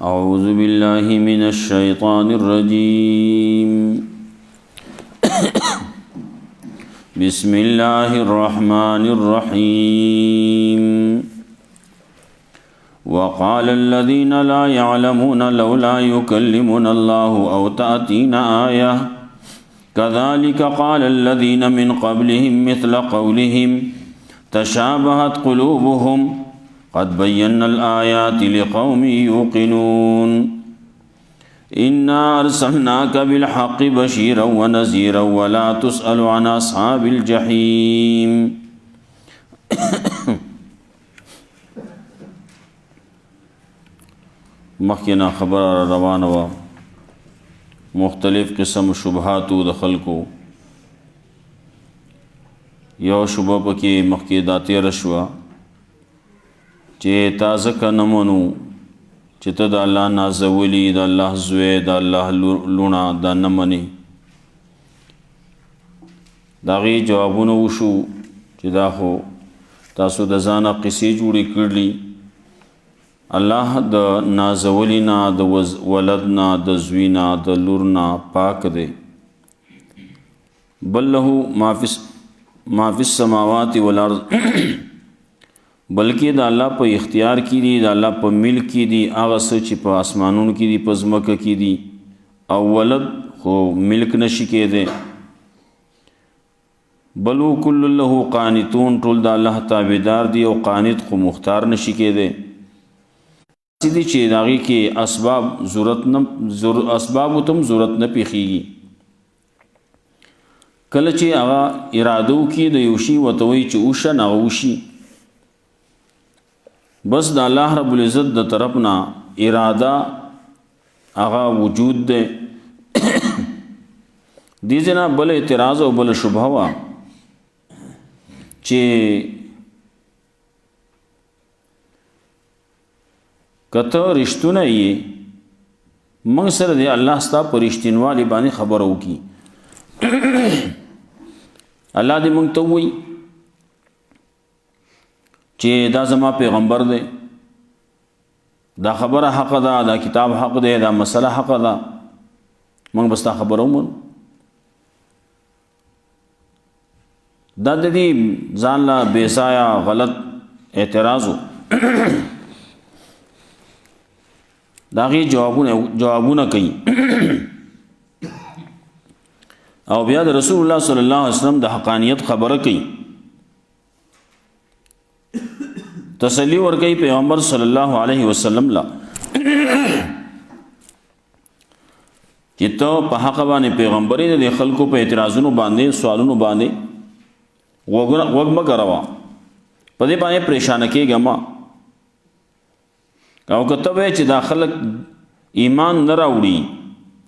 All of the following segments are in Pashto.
أعوذ بالله من الشيطان الرجيم بسم الله الرحمن الرحيم وقال الذين لا يعلمون لولا يكلمنا الله أو تأتينا آية كذلك قال الذين من قبلهم مثل قولهم تشابهت قلوبهم قد بينا الآيات لقوم يوقنون إنا أرسلناك بالحق بشيرا ونذيرا ولا تسأل عن أصحاب الجحيم مخکنا خبر روانه و مختلف قسم شبهاتو د خلکو یو شبه پکې مخکې دا تېره شوه چې تا ځکه نه منو چې ته د الله نازولي د الله زوی د الله لوڼه دا نه منې د هغې جوابونه وشو چې دا خو تاسو د ځانه قصې جوړې کړلي الله د نازولي نه د ولد نه د زوی نه د لور نه پاک دی بل له ما فی السماوات والارض بلکې د الله په اختیار کې دي د الله په ملک کې دي هغه څه چې په اسمانونو کې دي په ځمکه کې دي او ولد خو ملک نشي کېدی بلو کل له قانتون ټول د الله تابعدار دي او قانت خو مختار نشي کېدی دي چې د هغې کې اسبابو ته هم ضرورت نه پیښیږي کله چې هغه اراده وکړي د یو شي ورته وایي چې وشه نه هغه وشي بس د الله رب العزت د طرف نه اراده هغه وجود دی دې ځای نه بل اعتراض او بل شبهه وه چې که ته رښتونه یې موږ سره د الله ستا په رښتینوالي باندې خبره وکړي الله دې موږ ته ووایي چې دا زما پیغمبر دی دا خبره حق ده دا کتاب حق دی دا مسله حق ده موږ بس دا خبره ومنو دا د دې ځان له بېسایه غلط اعتراض و د هغې جوابونه کوي او بیا د رسول الله صلی الله علیه وسلم د حقانیت خبره کوي تسلی ورکوي پیغمبر صلی الله علیه وسلم لا چې ته په حق باندې پیغمبري د خلکو په اعتراضونو باندې سوالونو باندې غوږ مه ګروه په دې باندې پریشانه کېږه مه او که ته وایې چې دا خلک ایمان نه راوړي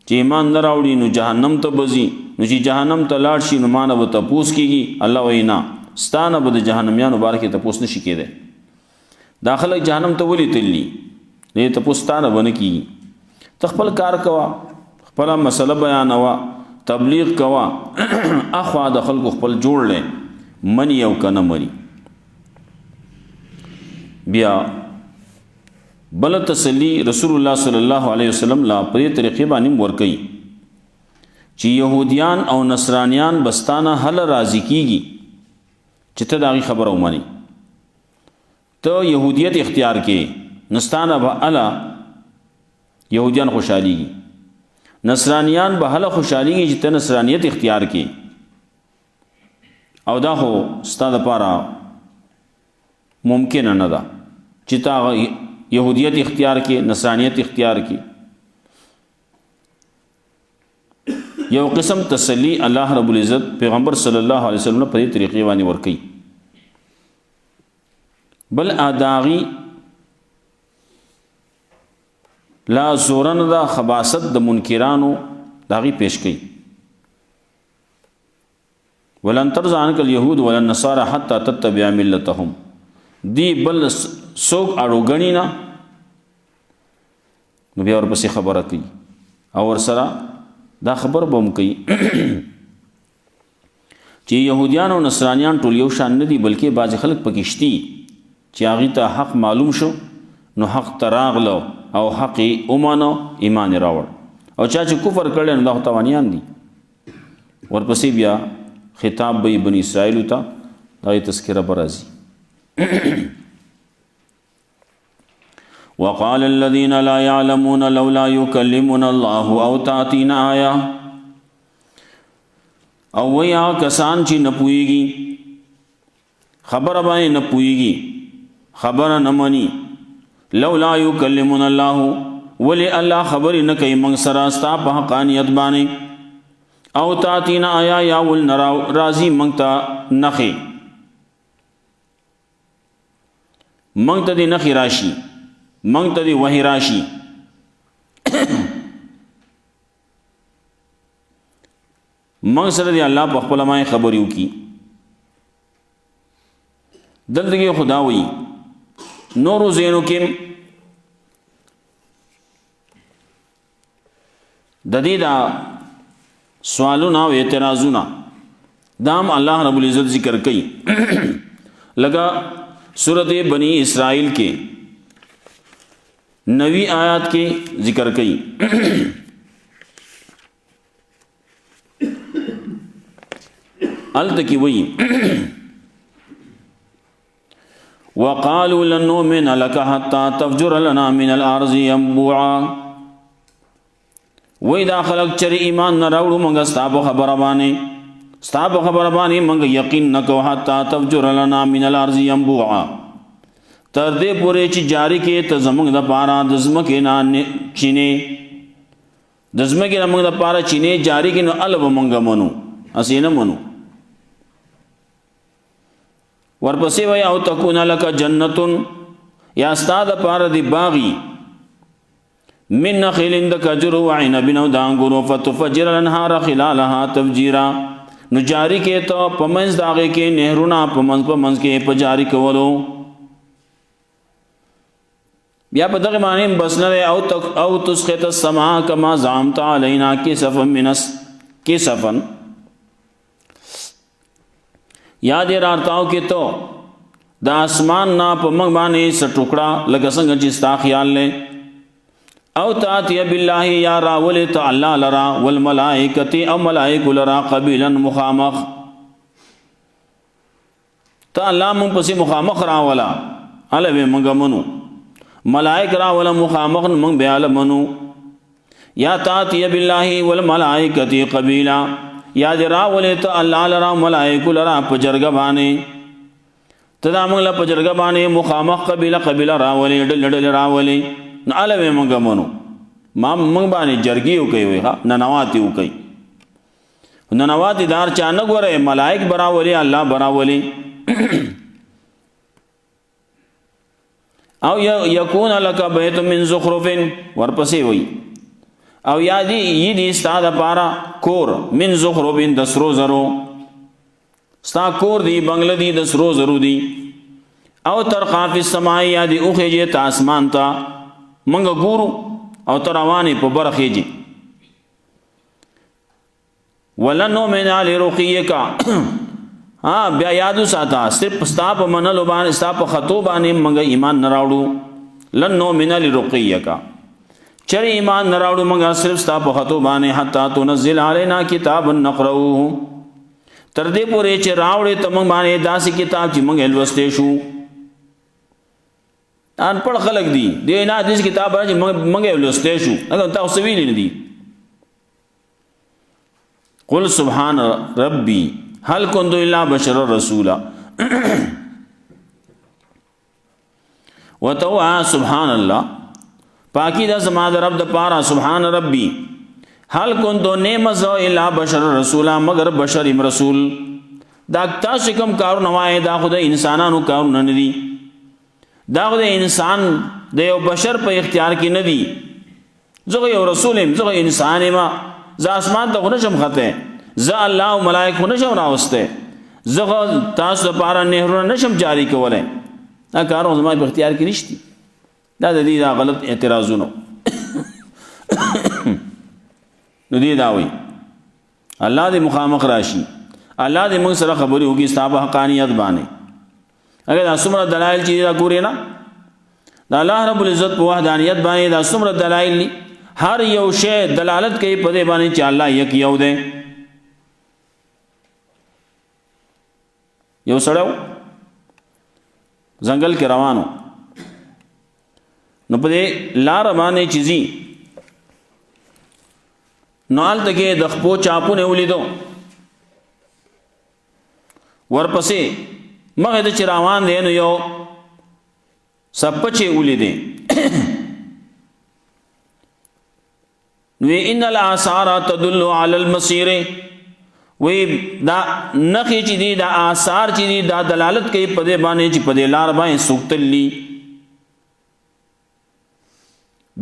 چې ایمان نه راوړي نو جهنم ته به ځي نو چې جهنم ته لاړ شي نو ما نه به تپوس کېږي الله وایي نه ستا نه به د جهنمیانو باره کې تپوس نشي کېدی دا خلک جهنم ته ولې تللي دې تپوس ستا نه به نه کېږي ته خپل کار کوه خپله مسله بیانوه تبلیغ کوه اخوا د خلکو خپل جوړ دی مني او که نه مني بیا بل تسلی رسول الله صلی الله علیه وسلم لا په دې طریقې باندې ورکوي چې یهودیان او نصرانیان بستانه هله راضي کیږي چې ته د هغې خبره ومنې ته یهودیت اختیار کې نستانه به هله یهودیان خوشحالیږي نصرانیان به هله خوشحالیږي چې ته نصرانیت اختیار کې او دا خو ستا دپاره ممکنه نه ده چې تا یهودیت اختیار کې نصرانیت اختیار کې یو قسم تسلی الله رب العزت پیغمبر صلی الله علیه وسلم په دې طریقې باندې ورکوي بل اداغي لا زورن دا خباست د منکرانو داغي پیش کوي ولن ترضى عنك اليهود ولا النصارى حتى تتبع ملتهم دی بل سوک اړوګنی نه نو بیا ورپسې خبره کوي او ورسره دا خبر به هم کوي چې یهودیان او نصرانیان ټول یو شان نه دي بلکې بعضې خلک پکې شتي چې هغې ته حق معلوم شو نو حق ته راغله او حق اومانو ایمان راوړ او چا چې کفر کړل نو دا تاوانیان دي ورپسې بیا خطاب به بنی اسرائیل ته دا تذکرہ برازي وقال الذين لا يعلمون لولا يكلمنا الله او تاتينا آية او ویا کسان چې نه پويږي خبر باندې نه پويږي خبر نه مني لولا يكلمنا الله ولي الله خبر نه کوي موږ سره ستا په حقانيت باندې او تاتينا آية یا ول نرا راضي موږ ته نخي موږ ته دي نخي راشي موږ ته دي وحي راشي موږ سره دی الله په خپل ما خبريو کی دلته خدا وی نورو زینو کې د دې دا سوالونه او اعتراضونه دام الله رب العزت ذکر کوي لگا سورۃ بنی اسرائیل کې 9 آیات کې ذکر کئی الت کی وئی وقالوا لن نؤمن لك حتى تفجر لنا من الارض ينبوعا وای دا خلق چر ایمان نه راوړو مونږه ستاسو خبره باندې مونږ یقین نکو حتا تفجر لنا من الارض ينبوعا تر دې پورې چې جاری کې ته زمونږ د پاره د زمکه نه چینه د زمکه نه موږ د پاره چینه جاری کې نو الب مونږ منو اسینه منو ورپسې وای او تکون لک جنتون یا استاد پاره دی باغی من نخیل د کجر و عنب نو دانګورو فتفجر الانهار خلالها تفجیرا نو جاری کې ته پمنځ داغه کې نهرونه پمنځ کې په جاری کولو بیا په دغه معنی بسنه او تسخط السماء كما زعمت علينا كسفا كسفا یاد راتاو کې تو د اسمان نا په مګ باندې سټوکړه لکه څنګه چې ستا خیال لې او تاتي بالله یا راول تعالی لرا والملائکه او ملائک لرا قبیلا مخامخ تعالی مون پسې مخامخ راولا الوی مونږ منو ملائک راولا مخامخ مونږ بیا منو یا تاتي بالله والملائکه قبیلا یا راول تعالی لرا ملائک لرا پجرګ باندې تدا مونږ له پجرګ باندې مخامخ قبیلا راولې ډل راولې نو علوی منگا منو ما منگ بانی جرگیو کئی ہوئی خواه ننواتیو کئی ننواتی دار چانک ورے ملائک براولی اللہ براولی او یکون لکا بیت من زخرفن ورپسی ہوئی او یادی یہ دی استاد پارا کور من زخرفن دسرو زرو ستا کور دی بنگل دی دسرو زرو دی او ترقاف السمائی یادی اوخی تا اسمان تا منگا گورو او تروانی پا برخیجی ولنو من علی رقیقا بیا یادو ساتا صرف ستا پا منلو بانی ستا پا خطو بانی منگا ایمان نراوڑو لنو من علی رقیقا چر ایمان نراوڑو منگا صرف ستا پا خطو بانی حتی تنزل علینا کتاب نقرؤو تردے پورے چر راوڑے تمنگ بانی داسی کتاب چی منگا الوستے شو ان پڑھ خلق دی دینا حدیث کتاب راجی منگے ولستے شو اگر تا سویلی ندی قل سبحان ربی هل کنت الا بشر رسولا وتوا سبحان اللہ پاکی دا زمان رب دا پارا سبحان ربی هل کنت نیمز الا بشر رسولا مگر بشریم رسول دا تاسو کم کارو نوائے دا خود انسانانو کارو نندی دا خود انسان دا یو بشر په اختیار کې نه دی زه یو رسولم زه انسان ما زه اسمان ته نشم خطه زه الله او ملائکه نشم راوسته زه تاسو لپاره نهرونه نشم جاری کولای دا کارونه زما په اختیار کې نشتی دا د دې دا غلط اعتراضونه نو دی دا وی الله دې مخامخ راشي الله دې موږ سره خبرې وکړي ستاسو حقانیت باندې اگر دا سمره دلائل چیزی دا گوری نا دا الله رب العزت په وحدانیت باندې دا څومره دلایل دي هر یو شی دلالت کوي په دې باندې چې الله یک یو دی یو سړیو ځنګل کې روانو نو په دې لار باندې چې ځي نو هلته کې د خپو چاپونه ولیدو ورپسې مخې ته چې روان دی نو یو سپچې ولیدې وی ان الاثار تدل علی المسیر وی دا نخې چې دي دا آثار چې دي دا دلالت کوي په دې باندې چې په دې لار باندې څوک تللی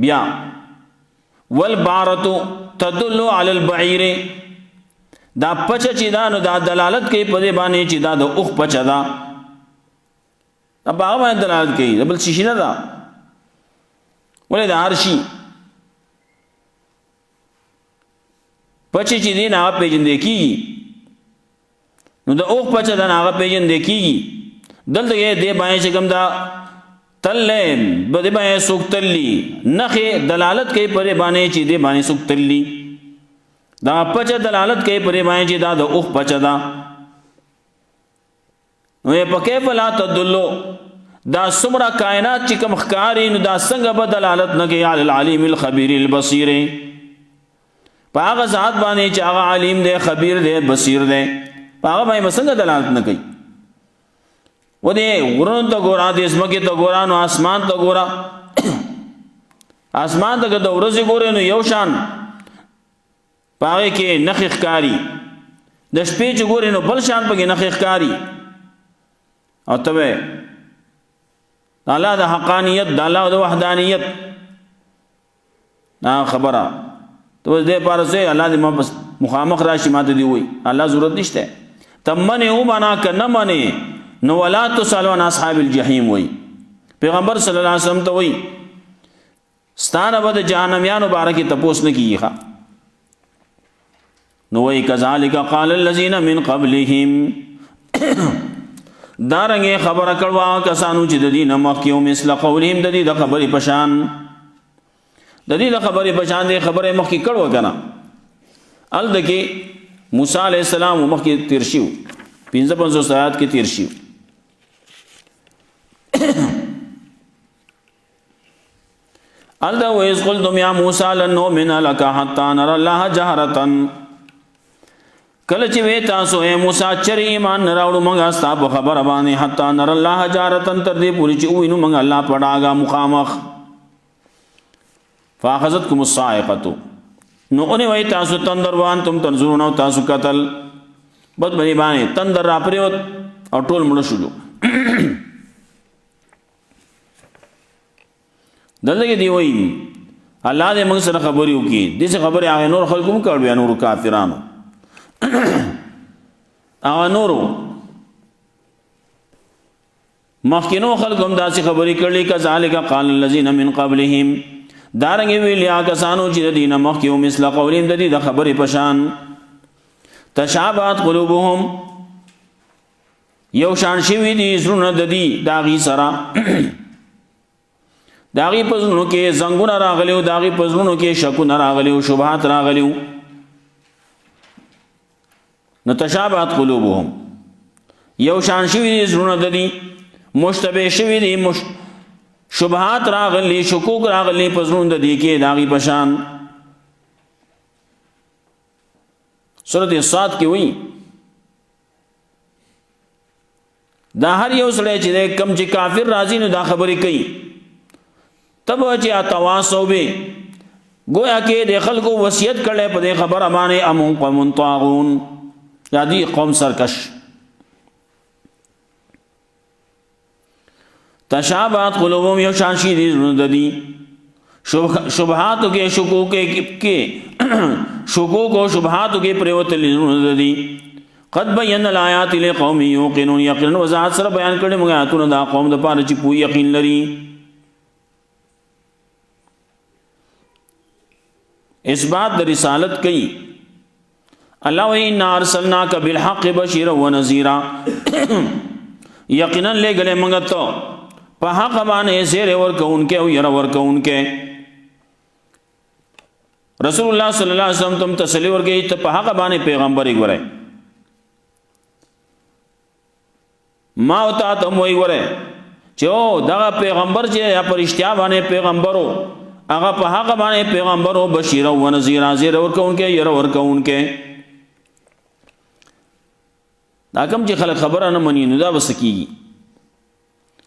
بیا والبارة تدل علی البعیر دا پچه چې دا نو دا دلالت کوي په دې باندې چې دا د اوخ پچه ده دا هغه باندې دلالت کوي د بل شي نه ده ولې د هر شي پچه چې دی نه هغه پیژندې کېږي نو د اوخ پچه ده نه هغه پیژندې کېږي دلته یې دې باندې چې کوم دا تللی به دې باندې څوک تللی نښې دلالت کوي په دې باندې چې دې باندې څوک تللی دا پچه دلالت کوي په دې باندې چې دا د اوخ پچه ده نو یې په کیف لا تدلو دا څومره کائنات چې کوم ښکاري نو دا څنګه به دلالت نه کوي علی العلیم الخبیر البصیر په هغه ذات باندې چې هغه علیم دی خبیر دی بصیر دی په هغه باندې څنګه دلالت نه کوي و دې غرونو ته ګوره دې ځمکې ته ګوره نو اسمان ته ګوره اسمان ته که د ورځې ګورې نو یو شان په هغې کې نښې ښکاري د شپې چې ګورې نو بل شان پکې نښې ښکاري او ته به د الله د حقانیت د الله د وحدانیت دا خبره ته اوس دې پاره څه الله دې ما مخامخ راشي ماته دی وای الله ضرورت نشته ته منې ومنه که نه منې نو ولا تسألوا عن اصحاب الجحیم وای پیغمبر صلی الله علیه وسلم ته وای ستانه به د جهنميانو باره کې تپوس نه کیږي نو وای کذالک قال الذين من قبلهم دارنګه خبره کړوا کسانو چې د دین مخکیو مثل قولهم د دې د خبرې پشان د دې د خبرې پشان دې خبره مخکې کړو کنه ال دګه موسی علی السلام مخکې تیر شو 55 آیات کې تیر شو ال دا ویز قلتم یا موسی لن نؤمن لك حتى نرى الله جهرة کله چې وې تاسو اے موسی چر ایمان نه راوړو موږ تاسو خبر باندې حتا نر الله جارتن تر دې پوری چې وینو موږ الله پړاګه مخامخ فاخذتكم الصاعقه نو اونې وې تاسو تندروان تم تنظرون او تاسو قتل بد باندې باندې تندر را پریوت او ټول مړ شو دلته دی وې الله دې موږ سره خبرې وکړي دې خبرې هغه نور خلکو هم کړو یا نور کافرانو او نورو مخکینو خلقم داسې خبرې کړلې کذالک قال الذين من قبلهم دارنګ ویلیا کسانو چې د دین مخکیو مثل قولهم د دې د خبرې پشان تشابهت قلوبهم یو شان شوی دي زړونه د دې داغي سره داغي پزونو کې زنګونه راغلیو داغي پزونو کې شکونه راغلیو شبهات راغلیو نو تشابهت قلوبهم یو شان شوی دي زړونه د دې مشتبه شوی دي شبهات راغلی شکوک راغلی پزړونه د دې کې داغي پشان سورۃ الصاد کې وایي دا هر یو سړی چې کم چې کافر راځي نو دا خبرې کوي تب چې اتواصو به گویا کې د خلکو وصیت کړي په دې خبره باندې امون قوم طاغون یادی قوم سرکش تشابهات قلوبهم یو شان شي دي د دې شبهاتو کې شکوک کې شکوک او شبهاتو کې پریوتل د دې قد بینا الآیات لقوم یوقنون یقینا وضاحت سره بیان کړي موږ آیاتونه دا قوم د پاره چې پوی یقین لري اثبات د رسالت کوي الله وإن أرسلناك بالحق بشيرا ونذيرا یقینا لګلې موږ ته په حق باندې زیر ورکوونکې او ير ورکوونکې. رسول الله صلی الله علیه وسلم تم تسلی ورکړي ته په حق باندې پیغمبري ګورئ. ما او تا ته وایي ګورئ چې او دغه پیغمبر چې یا پرشتیا باندې پیغمبرو هغه په حق باندې پیغمبرو بشیر او نذیر زیر ورکوونکې ير ورکوونکې. دا کوم چې خلک خبره نه مني نو دا بس کیږي.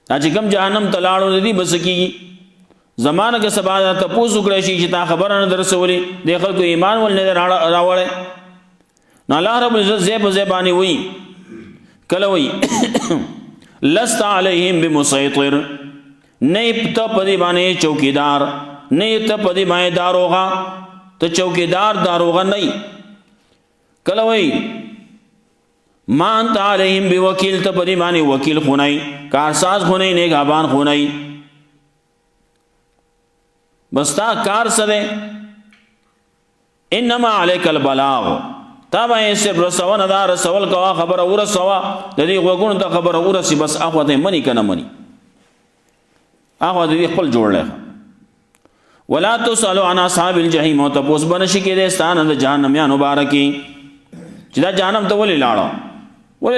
دا چې کوم جهنم ته لاړو دي بس کیږي. زمانه کې سبا ته پوسو کړی شي چې تا خبره نه درسولې د خلکو ایمان ول نه راوړې. نو الله رب العزت زې په زبانی وایي کله وایي لست علیهم بمسیطر، نه ته په دې باندې چوکیدار، نه ته په دې باندې داروغه، ته چوکیدار داروغه نه. کله وایي ما انت علیهم بوکیل، ته په دې باندې وکیل خونای، کارساز خونای، نگهبان خونای. بستا کار سره انما علیک البلاغ، تا باندې صرف رسول نه رسول کوا خبر اور سوا د دې غوګونو ته خبر اور سی بس اخو ته منی کنه منی اخو دې خپل جوړل. ولا تسالوا عن اصحاب الجحیم، او تاسو بنشي کې د ستان د جهنميان مبارکي چې دا جهنم ته ولې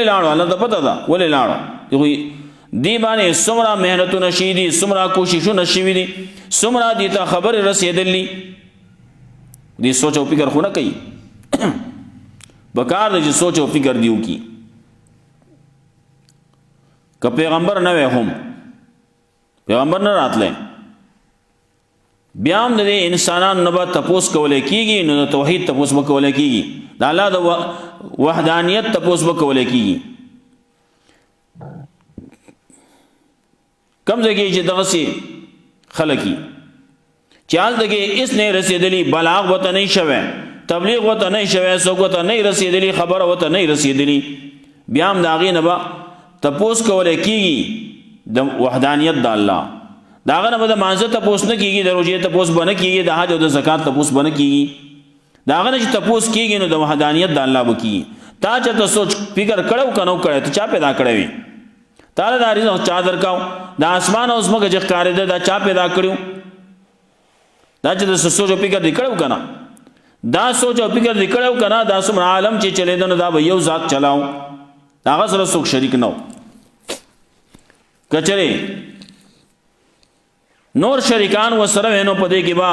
لاړو الله ته پته ده ولې لاړو. دی باندې سمرا مهنتونه شي دي، سمرا کوششونه شي دي، سمرا دي ته خبر رسیدلی دي. سوچ او فکر خو نه کوي بکار دې سوچ او فکر دیو کی. که پیغمبر نه وي هم پیغمبر نه راتله بیا هم د انسانانو نه به تپوس کولای کیږي، نو د توحید تپوس به کولای کیږي، د الله د وحدانیت تپوس به کولای کیږي. کم ځای چې دغه سي خلقي چال دغه اس نه رسیدلی، بلاغ وته نه شوه، تبلیغ وته نه شوه، څوک وته نه رسیدلی، خبر وته نه رسیدلی، بیا هم داغه نه به تپوس کولای کیږي د وحدانیت د الله. داغه نه به مانزه تپوس نه کیږي، د روزه تپوس بنه کیږي، د حج او د زکات تپوس بنه کیږي. داغه نه چې تپوس کیږي نو د وحدانیت د الله وکي. تا چې ته سوچ فکر کړو کنو کړې ته چا پیدا کړې؟ تعالی دا رزق چا درکاو؟ دا اسمان او زمکه چې ښکارې ده دا چا پیدا کړو؟ دا چې د سوچ او فکر وکړو کنه، دا سوچ او فکر وکړو کنه، دا سم عالم چې چلے ده دا به یو ذات چلاو، هغه سره څوک شریک نه و. کچره نور شریکان و سره نو پدې کې با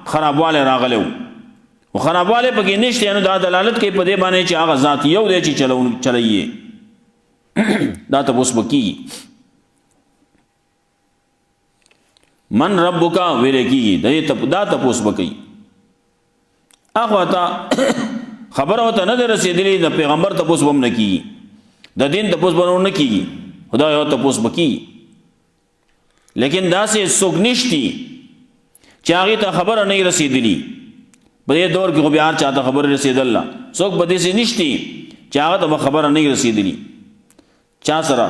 خرابواله راغلو، او خرابواله پکې نشته، نو دا دلالت کوي په دې باندې چې هغه ذات یو دی چې چلایي. دا تپوس بکی من ربک ویل کی دا تپوس بکی. اخو تا خبر ہوتا نه رسیدلی، د پیغمبر تپوس بم نه کی، د دین تپوس بنو نه کی، خدای یو تپوس بکی. لیکن دا سه څوک نشتی چې هغه ته خبر نه رسیدلی. په دې دور کې خو بیا چاته خبر رسیدل، څوک په دې سه نشتی چې هغه ته خبر نه رسیدلی. چا سره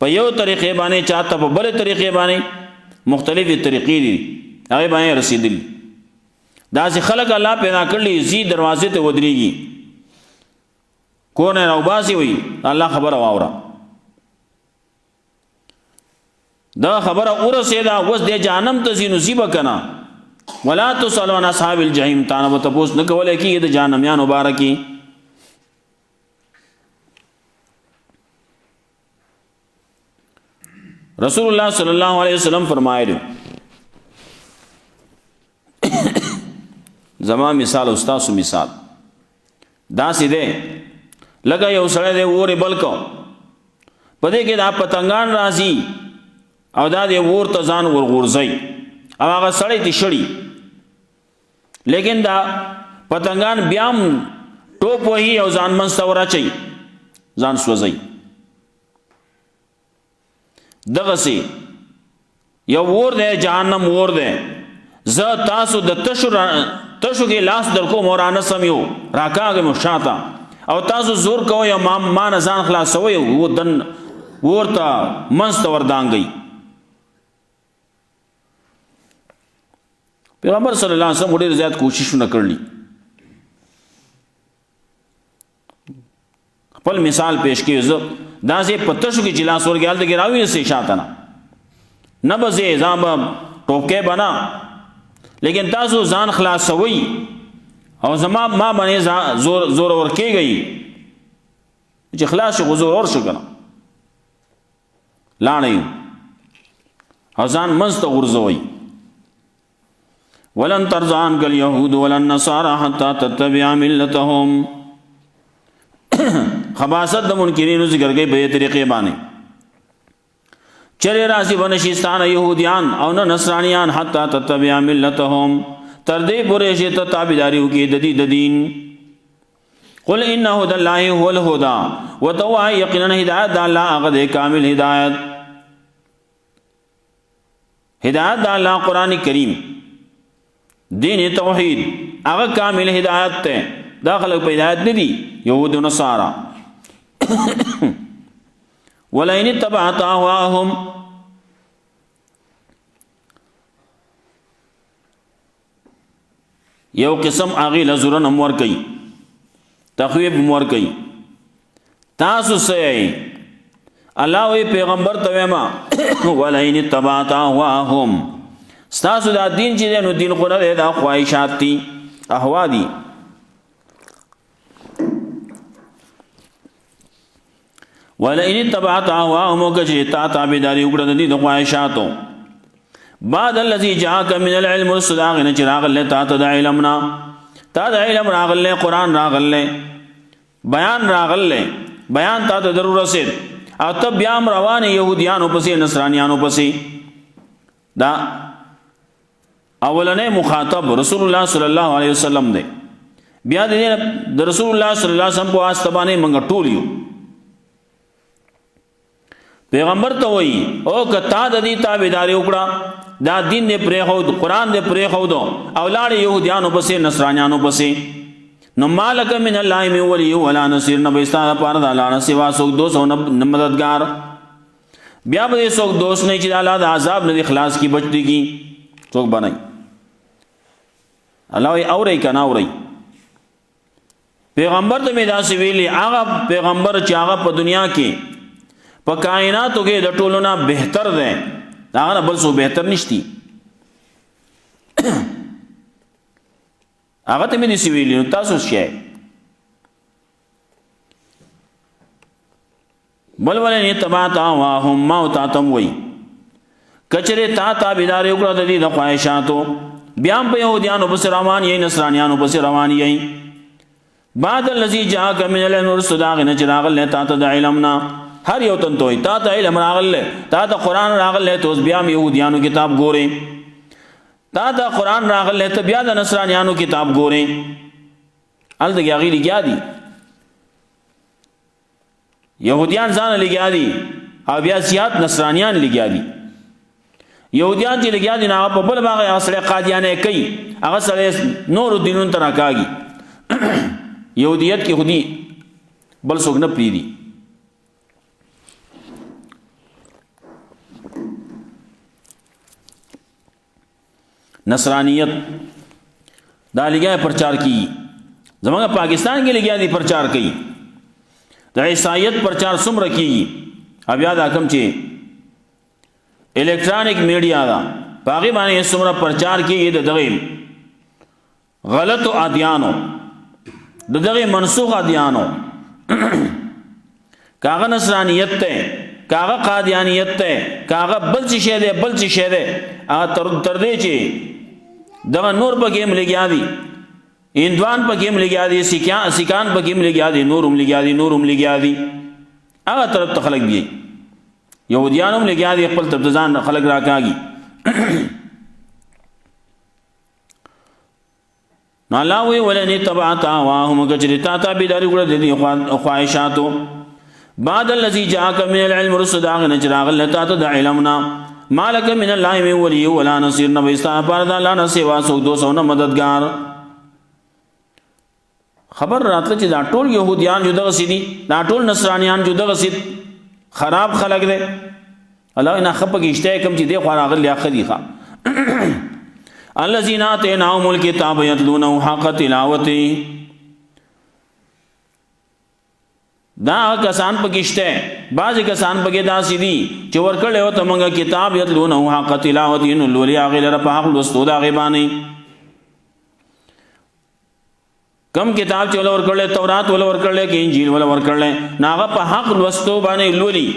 په یو طریقې باندې، چاته په بل طریقې باندې، مختلفې طریقې دي هغه باندې رسیدلی. دا چې خلق الله پیدا کړلی زی دروازې ته ودرېږي، کو نه راوباسي وي الله خبره واوره، دا خبره ورسېدا اوس د جهنم ته ځي نصیب کنا. ولا تسألوا عن اصحاب الجحیم، تانه به تپوس نه کولای کېږي د جهنميان مبارکي. رسول الله صلی الله علیه وسلم فرمایلی زما مثال او تاسو مثال دا سیده لکه یو سړی دی اور بلکو پدې کې دا پتنګان راځي او دا دی اور ته ځان ورغورځي او هغه سړی تی شړي، لیکن دا پتنګان بیا ټوپ وهي او ځان منځ ته ورچي، ځان سوځي. دغه سي یو ور دی جهنم ور دی، ز تاسو د تشو کې لاس درکو مورانه سميو راکاګه مشاتا او تاسو زور کوی ما نه ځان خلاصوي و دن ورته منست وردانګي. پیغمبر صلی الله علیه وسلم ډېر زیات کوششونه کړلي. خپل مثال پیش کړي، زه دا سه پتشو کې جلاس ورګال د ګراوي سه شاتنه نه بزې ځان به ټوپکې بنا لیکن تاسو ځان خلاصوي او ما باندې زور ورکېږئ چې خلاص شو زور ور شو کنه لاړې او ځان منځ ته غورځوئ ولن ترضى عنك اليهود ولا النصارى حتى تتبع ملتهم خباثت د منکرینو ذکر کوي په طریقې باندې چرې راځي بنشستان يهوديان او نه نصرانيان حتى تتبع ملتهم تر دې پورې چې ته تابعداري وکړې د دین قل ان هدى الله هو الهدى وتوا يقينا هدايت الله هغه کامل هدايت الله قرآن کریم دین توحید هغه کامل هدایت ته داخله په هدایت نه دي يهود او نصارا ولئن اتبعت اهواهم یو قسم اغه لزرن امور کوي تخویب امور کوي تاسو سي الله وی پیغمبر ته ما ولئن اتبعت اهواهم ستاسو دا دین چې نو دین خو نه دا خواهشات دي اهوا دي ولئن اتبعت اهواهم وکجتا تابعداري وکړه د دې د خواهشاتو بعد الذي جاءك من العلم والصداق چراغ له تا ته د علمنا تا د علم راغله قران راغله بیان راغله بیان تا ته ضرور رسید او تب بیا روان يهوديانو پسې نصرانيانو پسې دا اولنې مخاطب رسول الله صلی الله علیه وسلم دی بیا د رسول الله صلی الله علیه وسلم په واسطه باندې موږ ټول یو پیغمبر ته وایي او کتا د دې تابعداري وکړه دا دین دې پرې خو قرآن دې پرې خو دو اولاد يهوديانو پسې نصرانيانو پسې نو مالک من الله من ولي ولا نصير نو بيستا پر د الله نه سوا څوک دوست او مددگار بیا به څوک دوست نه چې الله د عذاب نه اخلاص کی بچی کی څوک بنای الله ای اوري کنا اوري پیغمبر ته دا سی ویلي هغه پیغمبر چې هغه په دنیا کې په کائناتو کې د ټولو نه بهتر دی هغه بل څه بهتر نشتی هغه ته مې سی ویلي تاسو شئ بل ولې تبعتا واهم ما تاتم وای کچره تا تابعدار وکړه د دې د خواهشاتو بیا په يهوديانو بس روان یې نصرانيانو بس روان یې بعد الذي جاءك من العلم والصداق نجراغ له تا ته د علمنا هر یو تن توي تا ته علم راغله تا ته قران راغله ته بیا يهوديانو کتاب ګوره تا ته قران راغله ته بیا د نصرانيانو کتاب ګوره ال دغه غیری کیا دي يهوديان ځان لګیا دي او بیا سیات نصرانيان لګیا دي يهوديان چې لګیا دي نه په بل باغ اصله قادیانه کوي هغه سره نور دینونو تر راکاږي يهوديت کې خودي بل څوک نه پریدي نصرانیت دا لګیا پرچار کی زمونږ پاکستان کې لګیا دي پرچار کوي د عیسایت پرچار څومره کیږي بیا دا کوم چې الکترونیک میډیا دا باغی باندې څومره پرچار کیږي د دغه غلط ادیانو د دغه منسوخ ادیانو کاغه نصرانیت ته کاغه قادیانیت ته کاغه بل څه شه ده بل څه شه ده تر دې چې دغه نور په کې ملګیا دي هندوان په کې ملګیا دي سیکان په کې ملګیا دي نورم لګیا دي هغه طرف ته خلق دی يهوديانو لګیا دي خپل تبذان خلق راکاږي نو الله وی ولني تبعتا واهم گجرتا تابعداري وکړه د دې خواهشاتو بعد الذي جاءك من العلم والصداق نجراغ لتا ته د علمنا مالک من الله من ولي ولا نصير نو استا پر د الله نه سوا څوک دوست نه مددگار خبر راتله چې دا ټول يهوديان جو دغه سيدي دا ټول نصرانيان جو دغه سيد خراب خلق دي الله نه خپه کېشته کوم چې دی خو راغلی اخري ښا الذين آتيناهم الكتاب يتلونه حق تلاوته دا کسان پکشته بعض کسان پکې داسې دي چې ورکړل او ته مونږه کتاب یتلونه حق تلاوت نو لولي هغه لره په حق لوستو دا غي باندې کم کتاب چې ول ورکړل تورات ول ورکړل کې انجیل ول ورکړل ناغه په حق لوستو باندې لولي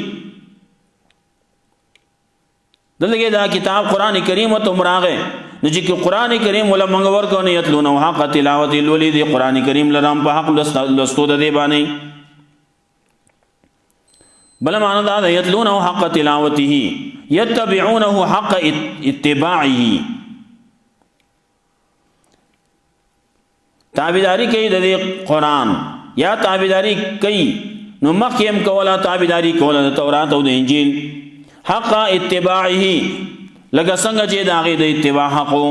دلته دا کتاب قران کریم ته مراغه نو چې قران کریم ول مونږ ورکو نه یتلونه حق تلاوت لولي دی قران کریم لرم په حق لوستو د دی باندې بل معنی دا یتلونه حق تلاوته یتبعونه حق اتباعه تابعداری کوي د قرآن یا تابعداری کوي نو مخیم کولا تابعداری کولا د تورات او د انجیل حق اتباعه لکه څنګه چې د هغه د اتباع حقو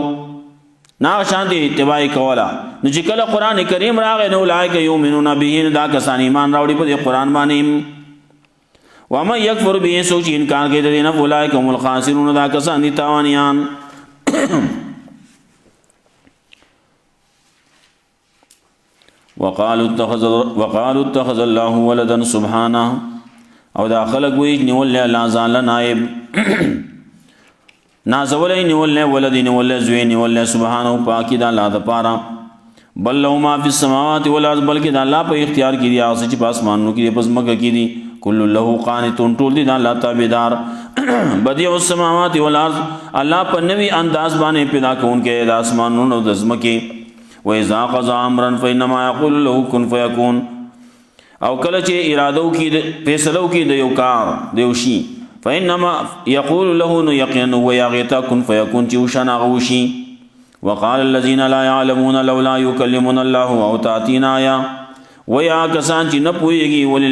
نا شان دي اتباع کولا نو چې کله قران کریم راغی نو لایک یؤمنون به دا کسان ایمان راوړي په قرآن باندې وما یکفر به سوچ انکار کوي د دینه اولئک هم الخاسرون دا کسان دي تاوانیان وقالوا اتخذ الله ولدا سبحانه او دا خلق وی نیول الله ځان له نائب نازولای نیول ولد نیول زوی نیول سبحانه پاکی دا الله د پاره بل لو ما فی السماوات والارض بلکې دا الله په اختیار کې دی هغه چې په اسمانونو کې په زمکه کې دي کل له قانتون ټول دي الله تابعدار بدیع السماوات والارض الله په نوی انداز باندې پیدا کونکي د اسمانونو د زمکه و اذا قضى امرا فانما يقول له كن فيكون او کله چې اراده وکي فیصله وکي د یو کار د یو شی فانما يقول له نو یقینا ويغتا كن فيكون چې وشنا غوشي وقال الذين لا يعلمون لولا يكلمنا الله او تاتينا آية ويا کسان چې نه پويږي ول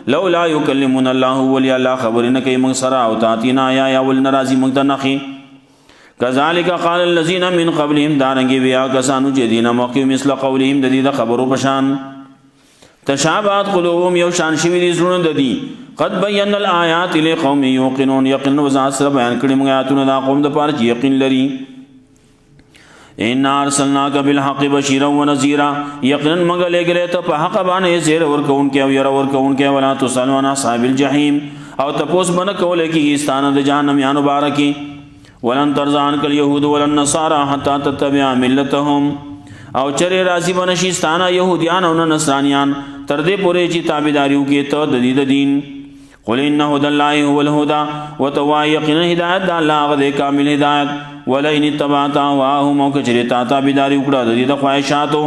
لولا يكلمون الله ولي الله خبرنه کوي موږ سره او تاتينا آية ول ناراضي موږ ته نخي كذلك قال الذين من قبلهم دارنګي بیا کسانو چې دینه موقع مثل قولهم د دې خبرو پشان تشابهات قلوبهم یو شان شوی دي زړه د دي قد بينا الايات لقوم يوقنون يقين وذات سره بیان کړي موږ آیاتونه دا قوم د پاره چې یقین لري ان ارسلناک بالحق بشیرا ونذیرا یقینا موږ لګره ته په حق باندې زیر ورکون کې او ير ورکون کې ولا تسلون اصحاب الجحیم او تپوس بن کول کې استانه د جهنم یا مبارکی ولن ترضى عنك اليهود ولا النصارى حتى تتبع ملتهم او چرې راضي بنشي ستانه يهوديان او نصرانيان تر دې پورې چې تابعداریو کې ته د دې دین قل ان هدى الله هو الهدى وتوايقن هدايت الله غد کامل هدايت ولئن اتبعت اهواهم او کچرتا تابعداري وکړه د دې د خواهشاتو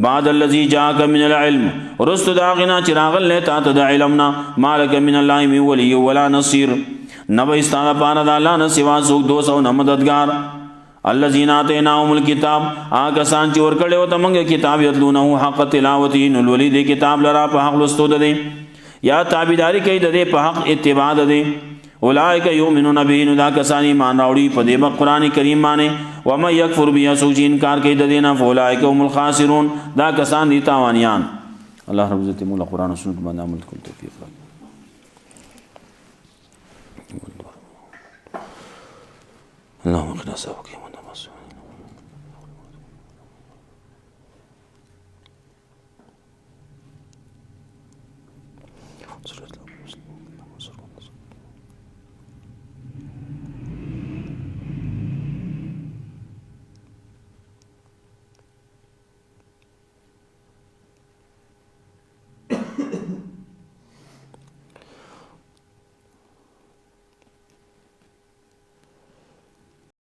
بعد الذي جاءك من العلم رست داغنا چراغل له تا ته د علمنا مالک من الله من ولي ولا نصير نبا استانا پانا دا اللہ نسوا سوک دو سو نمددگار الذین آتیناهم الکتاب آگا سان چور کڑے ہوتا منگے کتاب یتلونہو حق تلاوتی نلولی دے کتاب لرا پا حق لستو دے یا تابیداری کئی دے پا حق اتباع دے اولائک یومنون بہن دا کسانی ایمان راوڑی پا دے با قرآن کریم مانے وما یکفر بیا سوک جی انکار کئی دینا فولائک هم الخاسرون دا کسان دی تاوانیان اللہ رب عزت مولا قرآن و سنت بند عمل کل توفیق رکھ اللهم قنا سابق يوم النماز